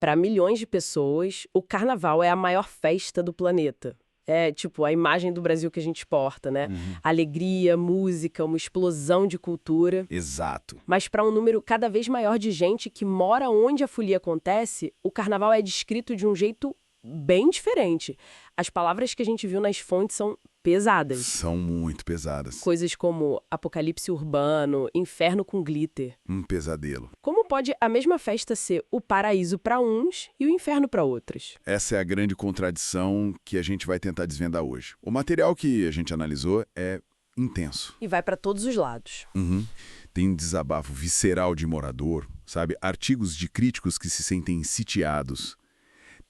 Para milhões de pessoas, o carnaval é a maior festa do planeta. É, tipo, a imagem do Brasil que a gente exporta, né? Alegria, música, uma explosão de cultura. Exato. Mas para um número cada vez maior de gente que mora onde a folia acontece, o carnaval é descrito de um jeito bem diferente. As palavras que a gente viu nas fontes são pesadas. São muito pesadas. Coisas como apocalipse urbano, inferno com glitter. Um pesadelo. Como pode a mesma festa ser o paraíso para uns e o inferno para outros? Essa é a grande contradição que a gente vai tentar desvendar hoje. O material que a gente analisou é intenso. E vai para todos os lados. Tem desabafo visceral de morador, sabe? Artigos de críticos que se sentem sitiados.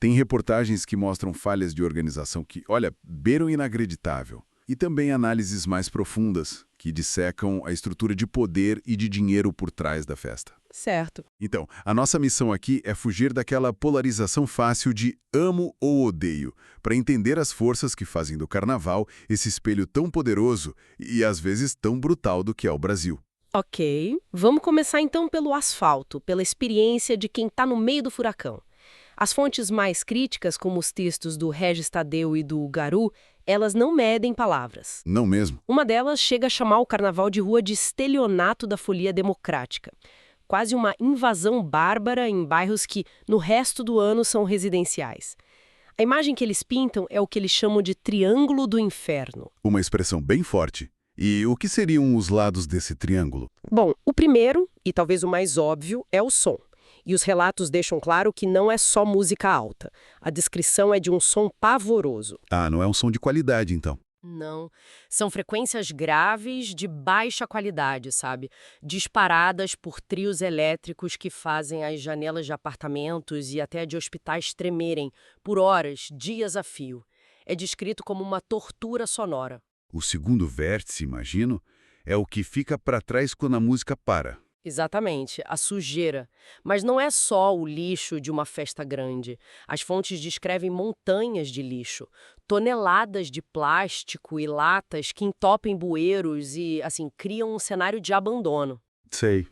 Tem reportagens que mostram falhas de organização que, olha, beiram inacreditável. E também análises mais profundas, que dissecam a estrutura de poder e de dinheiro por trás da festa. Certo. Então, a nossa missão aqui é fugir daquela polarização fácil de amo ou odeio, para entender as forças que fazem do carnaval esse espelho tão poderoso e, às vezes, tão brutal do que é o Brasil. Ok. Vamos começar então pelo asfalto, pela experiência de quem está no meio do furacão. As fontes mais críticas, como os textos do Regis Tadeu e do Garu, elas não medem palavras. Não mesmo? Uma delas chega a chamar o carnaval de rua de estelionato da folia democrática. Quase uma invasão bárbara em bairros que, no resto do ano, são residenciais. A imagem que eles pintam é o que eles chamam de Triângulo do Inferno. Uma expressão bem forte. E o que seriam os lados desse triângulo? Bom, o primeiro, e talvez o mais óbvio, é o som. E os relatos deixam claro que não é só música alta. A descrição é de um som pavoroso. Ah, não é um som de qualidade, então. Não. São frequências graves de baixa qualidade, sabe? Disparadas por trios elétricos que fazem as janelas de apartamentos e até de hospitais tremerem por horas, dias a fio. É descrito como uma tortura sonora. O segundo vértice, imagino, é o que fica para trás quando a música para. Exatamente, a sujeira. Mas não é só o lixo de uma festa grande. As fontes descrevem montanhas de lixo, toneladas de plástico e latas que entopem bueiros e, assim, criam um cenário de abandono. Sei.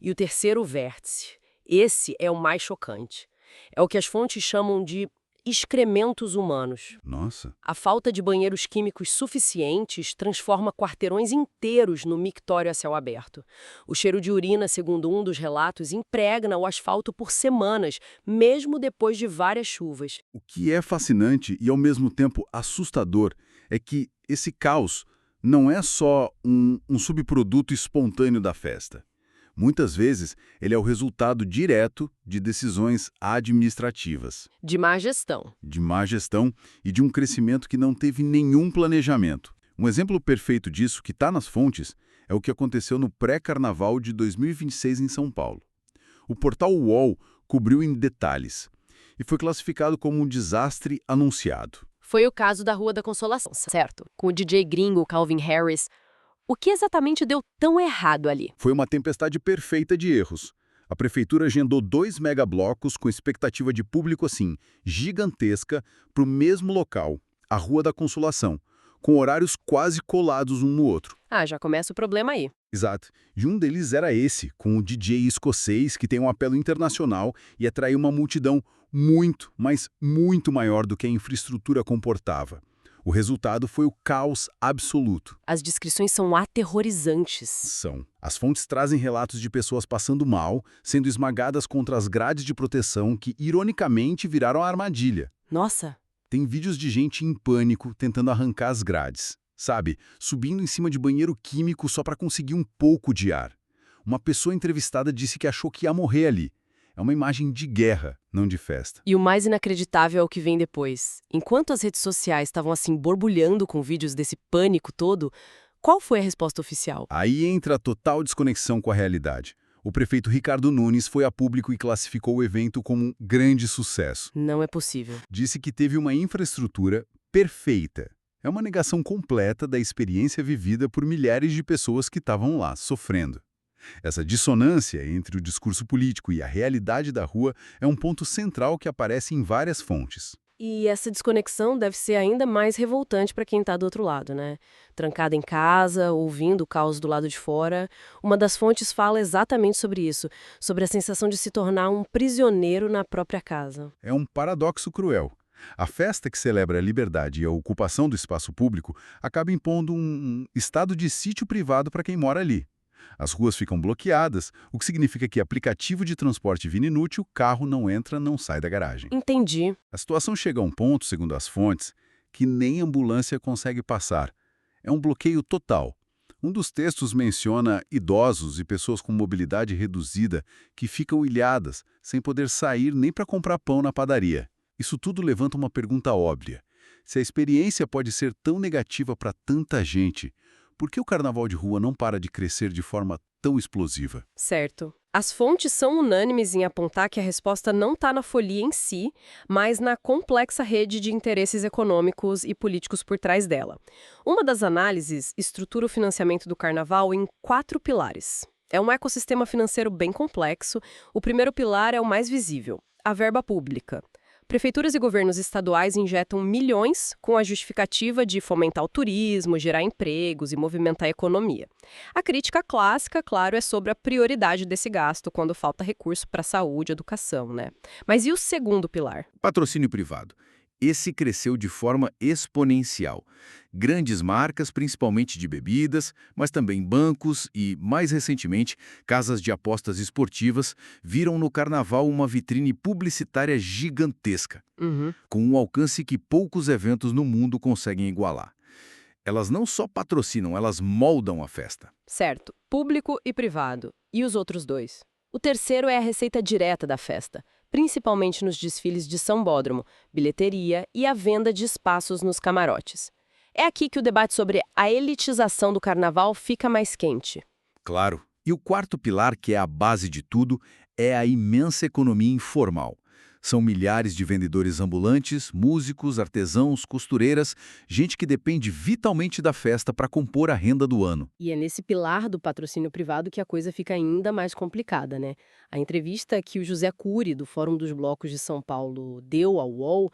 E o terceiro vértice, esse é o mais chocante. É o que as fontes chamam de excrementos humanos. Nossa. A falta de banheiros químicos suficientes transforma quarteirões inteiros no mictório a céu aberto. O cheiro de urina, segundo um dos relatos, impregna o asfalto por semanas, mesmo depois de várias chuvas. O que é fascinante e, ao mesmo tempo, assustador é que esse caos não é só um subproduto espontâneo da festa. Muitas vezes, ele é o resultado direto de decisões administrativas. De má gestão. De má gestão e de um crescimento que não teve nenhum planejamento. Um exemplo perfeito disso, que está nas fontes, é o que aconteceu no pré-carnaval de 2026 em São Paulo. O portal UOL cobriu em detalhes e foi classificado como um desastre anunciado. Foi o caso da Rua da Consolação, certo? Com o DJ gringo Calvin Harris. O que exatamente deu tão errado ali? Foi uma tempestade perfeita de erros. A prefeitura agendou 2 megablocos com expectativa de público assim, gigantesca, para o mesmo local, a Rua da Consolação, com horários quase colados um no outro. Ah, já começa o problema aí. Exato. E um deles era esse, com o DJ escocês, que tem um apelo internacional e atraiu uma multidão muito, mas muito maior do que a infraestrutura comportava. O resultado foi o caos absoluto. As descrições são aterrorizantes. São. As fontes trazem relatos de pessoas passando mal, sendo esmagadas contra as grades de proteção que, ironicamente, viraram armadilha. Nossa! Tem vídeos de gente em pânico tentando arrancar as grades. Sabe, subindo em cima de banheiro químico só para conseguir um pouco de ar. Uma pessoa entrevistada disse que achou que ia morrer ali. É uma imagem de guerra, não de festa. E o mais inacreditável é o que vem depois. Enquanto as redes sociais estavam assim borbulhando com vídeos desse pânico todo, qual foi a resposta oficial? Aí entra a total desconexão com a realidade. O prefeito Ricardo Nunes foi a público e classificou o evento como um grande sucesso. Não é possível. Disse que teve uma infraestrutura perfeita. É uma negação completa da experiência vivida por milhares de pessoas que estavam lá, sofrendo. Essa dissonância entre o discurso político e a realidade da rua é um ponto central que aparece em várias fontes. E essa desconexão deve ser ainda mais revoltante para quem está do outro lado, né? Trancado em casa, ouvindo o caos do lado de fora. Uma das fontes fala exatamente sobre isso, sobre a sensação de se tornar um prisioneiro na própria casa. É um paradoxo cruel. A festa que celebra a liberdade e a ocupação do espaço público acaba impondo um estado de sítio privado para quem mora ali. As ruas ficam bloqueadas, o que significa que aplicativo de transporte vira inútil, carro não entra, não sai da garagem. Entendi. A situação chega a um ponto, segundo as fontes, que nem ambulância consegue passar. É um bloqueio total. Um dos textos menciona idosos e pessoas com mobilidade reduzida que ficam ilhadas, sem poder sair nem para comprar pão na padaria. Isso tudo levanta uma pergunta óbvia. Se a experiência pode ser tão negativa para tanta gente, por que o carnaval de rua não para de crescer de forma tão explosiva? Certo. As fontes são unânimes em apontar que a resposta não está na folia em si, mas na complexa rede de interesses econômicos e políticos por trás dela. Uma das análises estrutura o financiamento do carnaval em 4 pilares. É um ecossistema financeiro bem complexo. O primeiro pilar é o mais visível, a verba pública. Prefeituras e governos estaduais injetam milhões com a justificativa de fomentar o turismo, gerar empregos e movimentar a economia. A crítica clássica, claro, é sobre a prioridade desse gasto quando falta recurso para saúde e educação, né? Mas e o segundo pilar? Patrocínio privado. Esse cresceu de forma exponencial. Grandes marcas, principalmente de bebidas, mas também bancos e, mais recentemente, casas de apostas esportivas, viram no carnaval uma vitrine publicitária gigantesca, com um alcance que poucos eventos no mundo conseguem igualar. Elas não só patrocinam, elas moldam a festa. Certo, público e privado. E os outros dois? O terceiro é a receita direta da festa, principalmente nos desfiles de sambódromo, bilheteria e a venda de espaços nos camarotes. É aqui que o debate sobre a elitização do carnaval fica mais quente. Claro. E o quarto pilar, que é a base de tudo, é a imensa economia informal. São milhares de vendedores ambulantes, músicos, artesãos, costureiras, gente que depende vitalmente da festa para compor a renda do ano. E é nesse pilar do patrocínio privado que a coisa fica ainda mais complicada, né? A entrevista que o José Cury, do Fórum dos Blocos de São Paulo, deu ao UOL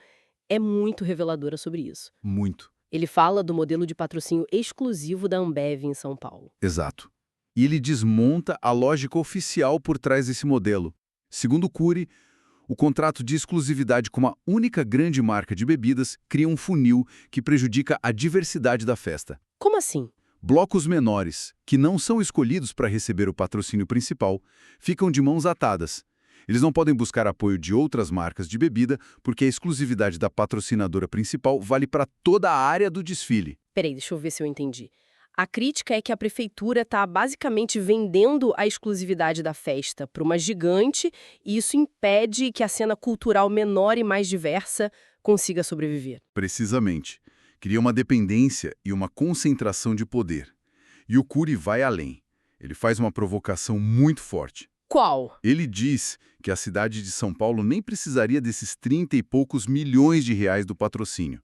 é muito reveladora sobre isso. Muito. Ele fala do modelo de patrocínio exclusivo da Ambev em São Paulo. Exato. E ele desmonta a lógica oficial por trás desse modelo. Segundo Cury, o contrato de exclusividade com uma única grande marca de bebidas cria um funil que prejudica a diversidade da festa. Como assim? Blocos menores, que não são escolhidos para receber o patrocínio principal, ficam de mãos atadas. Eles não podem buscar apoio de outras marcas de bebida porque a exclusividade da patrocinadora principal vale para toda a área do desfile. Peraí, deixa eu ver se eu entendi. A crítica é que a prefeitura está basicamente vendendo a exclusividade da festa para uma gigante e isso impede que a cena cultural menor e mais diversa consiga sobreviver. Precisamente. Cria uma dependência e uma concentração de poder. E o Cury vai além. Ele faz uma provocação muito forte. Qual? Ele diz que a cidade de São Paulo nem precisaria desses 30 e poucos milhões de reais do patrocínio,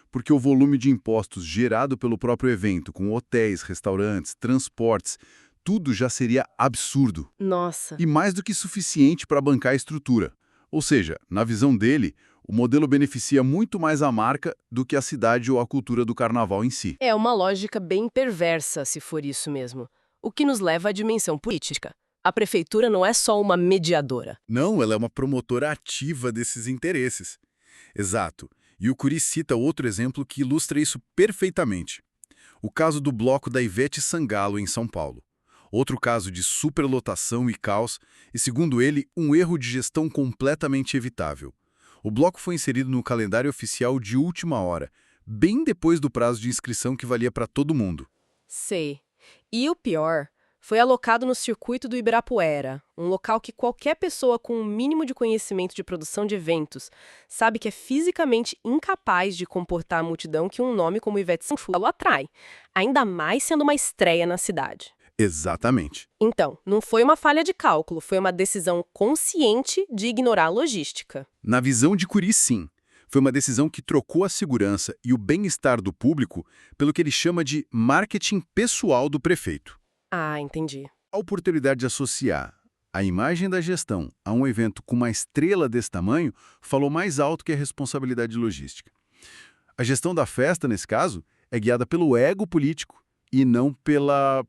porque o volume de impostos gerado pelo próprio evento, com hotéis, restaurantes, transportes, tudo já seria absurdo. Nossa. E mais do que suficiente para bancar a estrutura. Ou seja, na visão dele, o modelo beneficia muito mais a marca do que a cidade ou a cultura do carnaval em si. É uma lógica bem perversa, se for isso mesmo. O que nos leva à dimensão política. A prefeitura não é só uma mediadora. Não, ela é uma promotora ativa desses interesses. Exato. E o Cury cita outro exemplo que ilustra isso perfeitamente. O caso do bloco da Ivete Sangalo, em São Paulo. Outro caso de superlotação e caos, e segundo ele, um erro de gestão completamente evitável. O bloco foi inserido no calendário oficial de última hora, bem depois do prazo de inscrição que valia para todo mundo. Sei. E o pior, foi alocado no circuito do Ibirapuera, um local que qualquer pessoa com um mínimo de conhecimento de produção de eventos sabe que é fisicamente incapaz de comportar a multidão que um nome como Ivete Sangalo atrai, ainda mais sendo uma estreia na cidade. Exatamente. Então, não foi uma falha de cálculo, foi uma decisão consciente de ignorar a logística. Na visão de Cury, sim. Foi uma decisão que trocou a segurança e o bem-estar do público pelo que ele chama de marketing pessoal do prefeito. Ah, entendi. A oportunidade de associar A imagem da gestão a um evento com uma estrela desse tamanho falou mais alto que a responsabilidade logística. A gestão da festa, nesse caso, é guiada pelo ego político e não pela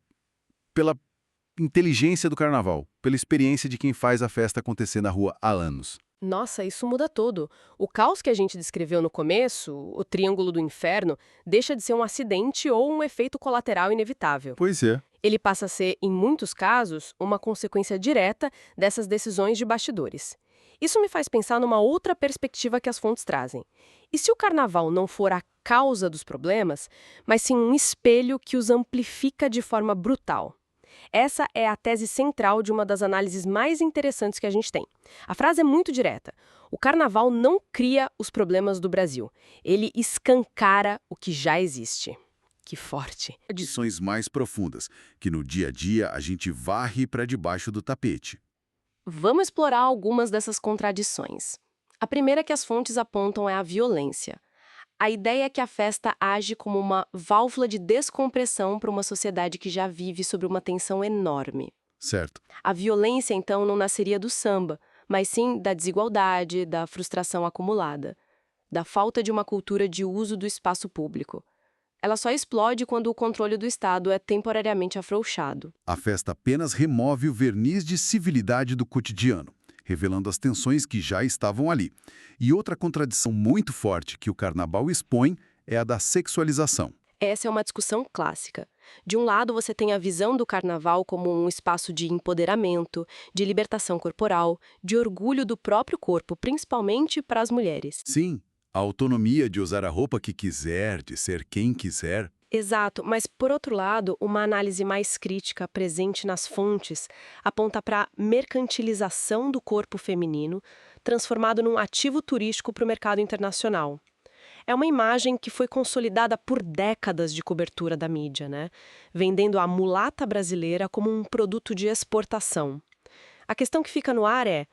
inteligência do carnaval, pela experiência de quem faz a festa acontecer na rua há anos. Nossa, isso muda tudo. O caos que a gente descreveu no começo, o Triângulo do Inferno, deixa de ser um acidente ou um efeito colateral inevitável. Pois é. Ele passa a ser, em muitos casos, uma consequência direta dessas decisões de bastidores. Isso me faz pensar numa outra perspectiva que as fontes trazem. E se o carnaval não for a causa dos problemas, mas sim um espelho que os amplifica de forma brutal? Essa é a tese central de uma das análises mais interessantes que a gente tem. A frase é muito direta. O carnaval não cria os problemas do Brasil. Ele escancara o que já existe. Que forte. Adições mais profundas, que no dia a dia a gente varre para debaixo do tapete. Vamos explorar algumas dessas contradições. A primeira que as fontes apontam é a violência. A ideia é que a festa age como uma válvula de descompressão para uma sociedade que já vive sob uma tensão enorme. Certo. A violência, então, não nasceria do samba, mas sim da desigualdade, da frustração acumulada, da falta de uma cultura de uso do espaço público. Ela só explode quando o controle do Estado é temporariamente afrouxado. A festa apenas remove o verniz de civilidade do cotidiano, revelando as tensões que já estavam ali. E outra contradição muito forte que o carnaval expõe é a da sexualização. Essa é uma discussão clássica. De um lado, você tem a visão do carnaval como um espaço de empoderamento, de libertação corporal, de orgulho do próprio corpo, principalmente para as mulheres. Sim, a autonomia de usar a roupa que quiser, de ser quem quiser. Exato, mas por outro lado, uma análise mais crítica presente nas fontes aponta para a mercantilização do corpo feminino, transformado num ativo turístico para o mercado internacional. É uma imagem que foi consolidada por décadas de cobertura da mídia, né? Vendendo a mulata brasileira como um produto de exportação. A questão que fica no ar é: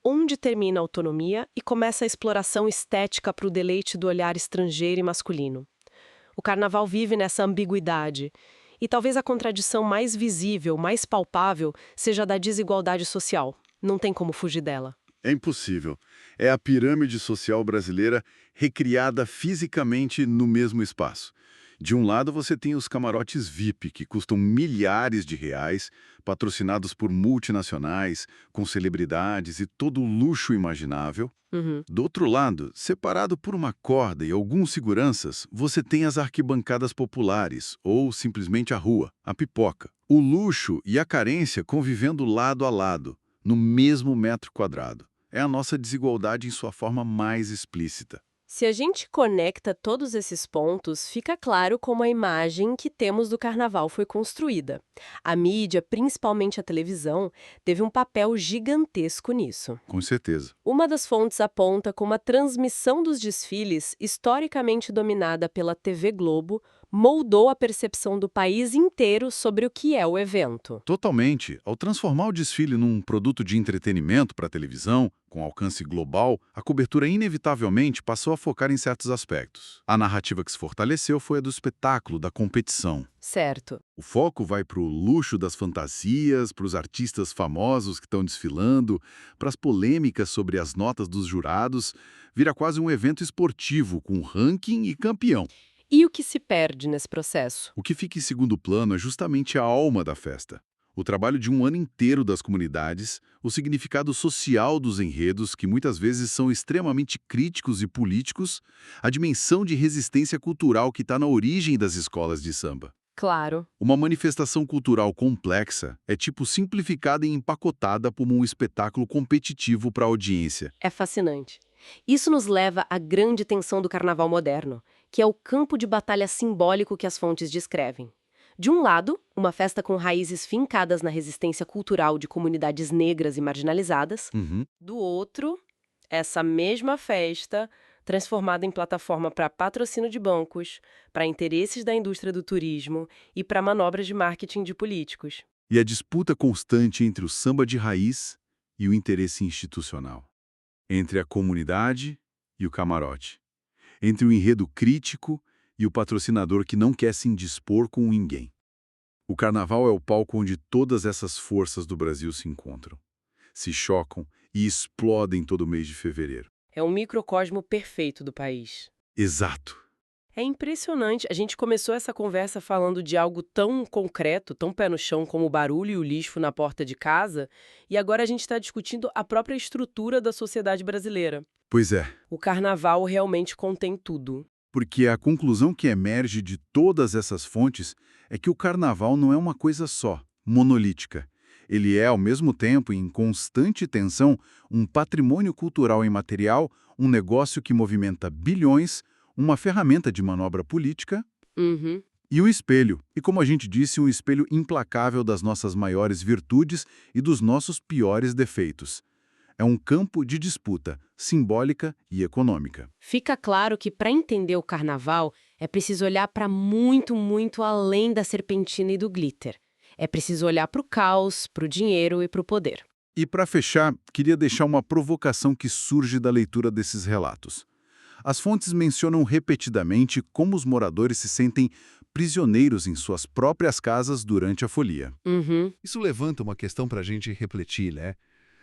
onde termina a autonomia e começa a exploração estética para o deleite do olhar estrangeiro e masculino? O carnaval vive nessa ambiguidade. E talvez a contradição mais visível, mais palpável, seja a da desigualdade social. Não tem como fugir dela. É impossível. É a pirâmide social brasileira recriada fisicamente no mesmo espaço. De um lado você tem os camarotes VIP, que custam milhares de reais, patrocinados por multinacionais, com celebridades e todo o luxo imaginável. Do outro lado, separado por uma corda e alguns seguranças, você tem as arquibancadas populares, ou simplesmente a rua, a pipoca. O luxo e a carência convivendo lado a lado, no mesmo metro quadrado. É a nossa desigualdade em sua forma mais explícita. Se a gente conecta todos esses pontos, fica claro como a imagem que temos do carnaval foi construída. A mídia, principalmente a televisão, teve um papel gigantesco nisso. Com certeza. Uma das fontes aponta como a transmissão dos desfiles, historicamente dominada pela TV Globo, moldou a percepção do país inteiro sobre o que é o evento. Totalmente. Ao transformar o desfile num produto de entretenimento para a televisão, com alcance global, a cobertura inevitavelmente passou a focar em certos aspectos. A narrativa que se fortaleceu foi a do espetáculo, da competição. Certo. O foco vai para o luxo das fantasias, para os artistas famosos que estão desfilando, para as polêmicas sobre as notas dos jurados. Vira quase um evento esportivo, com ranking e campeão. E o que se perde nesse processo? O que fica em segundo plano é justamente a alma da festa. O trabalho de um ano inteiro das comunidades, o significado social dos enredos, que muitas vezes são extremamente críticos e políticos, a dimensão de resistência cultural que está na origem das escolas de samba. Claro. Uma manifestação cultural complexa é tipo simplificada e empacotada como um espetáculo competitivo para a audiência. É fascinante. Isso nos leva à grande tensão do carnaval moderno, que é o campo de batalha simbólico que as fontes descrevem. De um lado, uma festa com raízes fincadas na resistência cultural de comunidades negras e marginalizadas. Do outro, essa mesma festa transformada em plataforma para patrocínio de bancos, para interesses da indústria do turismo e para manobras de marketing de políticos. E a disputa constante entre o samba de raiz e o interesse institucional. Entre a comunidade e o camarote. Entre o enredo crítico e o patrocinador que não quer se indispor com ninguém. O carnaval é o palco onde todas essas forças do Brasil se encontram. se chocam e explodem todo mês de fevereiro. É um microcosmo perfeito do país. Exato. É impressionante. A gente começou essa conversa falando de algo tão concreto, tão pé no chão como o barulho e o lixo na porta de casa, e agora a gente está discutindo a própria estrutura da sociedade brasileira. Pois é, O carnaval realmente contém tudo. porque a conclusão que emerge de todas essas fontes é que o carnaval não é uma coisa só, monolítica. Ele é, ao mesmo tempo, em constante tensão, um patrimônio cultural imaterial, um negócio que movimenta bilhões, uma ferramenta de manobra política Uhum. e o espelho. E, como a gente disse, um espelho implacável das nossas maiores virtudes e dos nossos piores defeitos. É um campo de disputa simbólica e econômica. Fica claro que para entender o carnaval é preciso olhar para muito, muito além da serpentina e do glitter. É preciso olhar para o caos, para o dinheiro e para o poder. E, para fechar, queria deixar uma provocação que surge da leitura desses relatos. As fontes mencionam repetidamente como os moradores se sentem prisioneiros em suas próprias casas durante a folia. Uhum. Isso levanta uma questão para a gente refletir, né?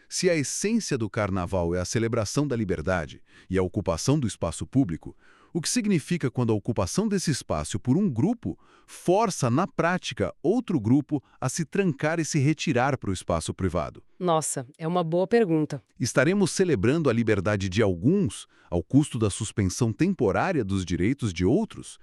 Se a essência do carnaval é a celebração da liberdade e a ocupação do espaço público, o que significa quando a ocupação desse espaço por um grupo força, na prática, outro grupo a se trancar e se retirar para o espaço privado? Nossa, é uma boa pergunta. Estaremos celebrando a liberdade de alguns ao custo da suspensão temporária dos direitos de outros?